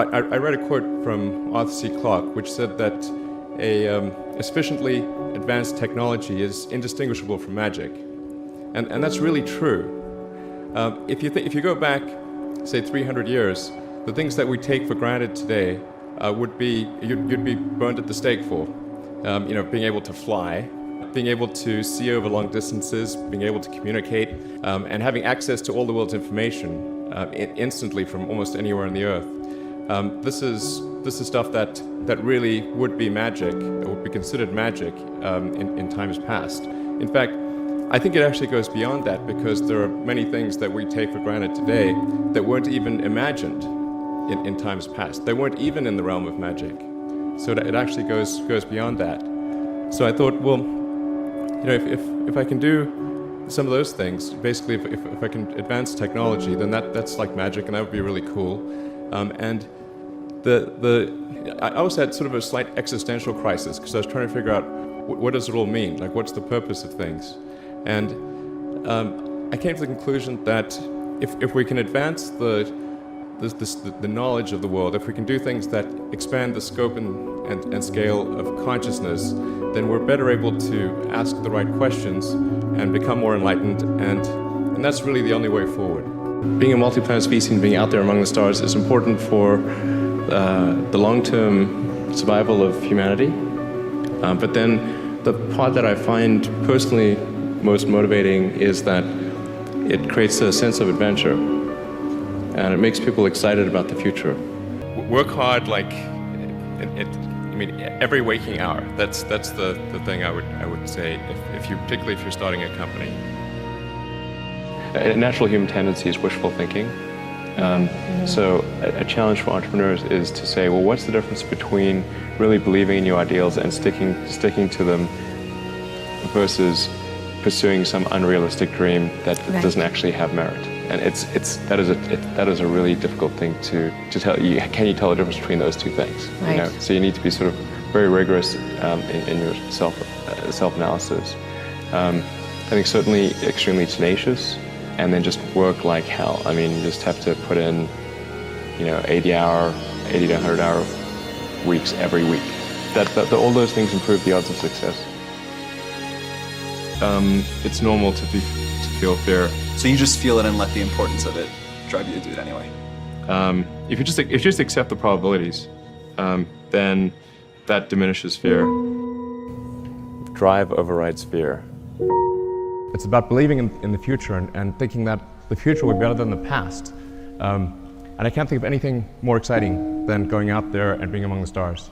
I read a quote from Arthur C. Clarke, which said that a sufficiently advanced technology is indistinguishable from magic, and that's really true. If you go back, say 300 years, the things that we take for granted today would be you'd be burned at the stake for. Being able to fly, being able to see over long distances, being able to communicate, and having access to all the world's information instantly from almost anywhere on the earth. This is stuff that really would be magic, or would be considered magic in times past. In fact, I think it actually goes beyond that, because there are many things that we take for granted today that weren't even imagined in times past. They weren't even in the realm of magic. So it actually goes beyond that. So I thought, well, if I can do some of those things, basically if I can advance technology, then that's like magic, and that would be really cool. And I also had sort of a slight existential crisis, because I was trying to figure out what does it all mean? Like, what's the purpose of things? And I came to the conclusion that if we can advance the knowledge of the world, if we can do things that expand the scope and scale of consciousness, then we're better able to ask the right questions and become more enlightened, and that's really the only way forward. Being a multi-planet species and being out there among the stars is important for the long-term survival of humanity. But then the part that I find personally most motivating is that it creates a sense of adventure, and it makes people excited about the future. Work hard, like every waking hour. That's the thing I would say, particularly if you're starting a company. A natural human tendency is wishful thinking. So a challenge for entrepreneurs is to say, well, what's the difference between really believing in your ideals and sticking to them versus pursuing some unrealistic dream that doesn't actually have merit? And that is a really difficult thing to tell. Can you tell the difference between those two things? Right. So you need to be sort of very rigorous in your self-analysis. I think certainly extremely tenacious, and then just work like hell. I mean, you just have to put in 80 to 100-hour weeks every week. All those things improve the odds of success. It's normal to feel fear. So you just feel it and let the importance of it drive you to do it anyway. If you just accept the probabilities, then that diminishes fear. Drive overrides fear. It's about believing in the future and thinking that the future will be better than the past. And I can't think of anything more exciting than going out there and being among the stars.